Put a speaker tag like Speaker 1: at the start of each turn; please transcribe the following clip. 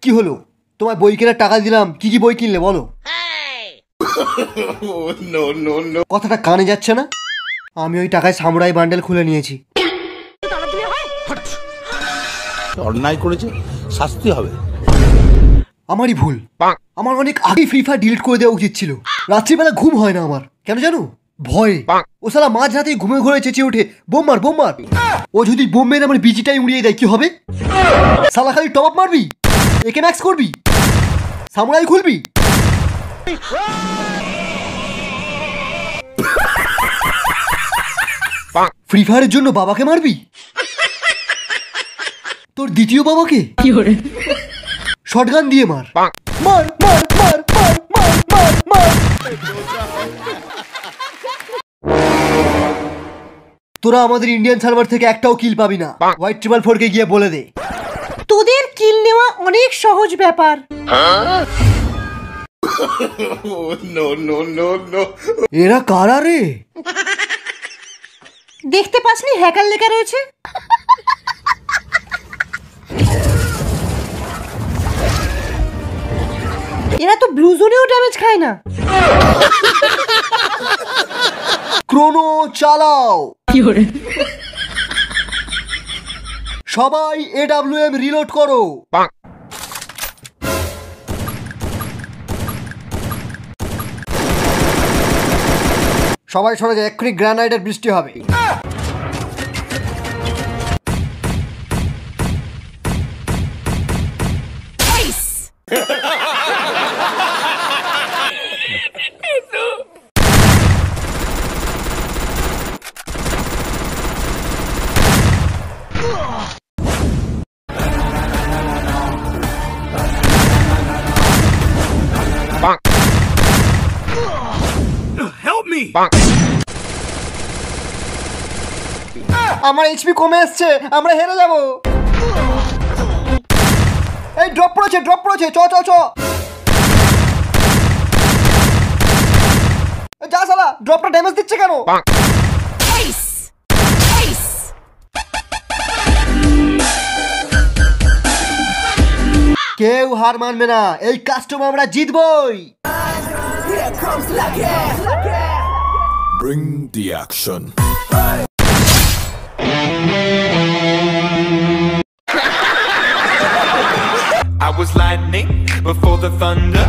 Speaker 1: কি হলো? তোমার বই কেনার টাকা দিলাম, কি কি বই কিনলে বলো? কথাটা কানে যাচ্ছে না? আমি ওই টাকায় সামুরাই বান্ডেল খুলে নিয়েছি।
Speaker 2: অন্যায় করেছে, শাস্তি হবে।
Speaker 1: আমারই ভুল। আমার অনেক আগেই ফ্রি ফায়ার ডিলিট করে দেওয়া উচিত ছিল। রাত্রিবেলা ঘুম হয় না আমার, কেন জানো? ভয়ে। ও শালা মাঝ রাতেই ঘুমে ঘুরে চেঁচিয়ে ওঠে, বোম মার বোম মার। ও যদি বোম মেরে আমার বিজিটাই উড়িয়ে দেয় কি হবে? শালা খালি টপ আপ মারবি, একে ম্যাক্স করবি, সামুরাই খুলবি। ফ্রি ফায়ারের জন্য বাবাকে মারবি? তোর দ্বিতীয় বাবাকে শটগান দিয়ে মার মার মার মার মার মার মার মার। তোরা আমাদের ইন্ডিয়ান সার্ভার থেকে একটাও কিল পাবি না। হোয়াইট 444 কে গিয়ে বলে দে তোদের কিল নেওয়া অনেক সহজ ব্যাপার। এরা কারা রে? দেখতে পাসনি হ্যাকার লেখা রয়েছে? এরা তো ব্লু জোনেও ড্যামেজ খায় না। ক্রোনো চালাও। সবাই AWM রিলোড করো। সবাই সরে যায়, এক্ষুনি গ্রানাইডের বৃষ্টি হবে।
Speaker 2: Help me!
Speaker 1: আমার এইচপি কমে আসছে, আমরা হেরে যাব। এই ড্রপ পড়েছে, ড্রপ পড়েছে, চ চ চ। যা শালা, ড্রপটা ড্যামেজ দিচ্ছে কেন? কেউ হার মানবে না, এই কাস্টম আমরা জিতবই।
Speaker 2: Bring the action.
Speaker 3: I was lightning before the thunder.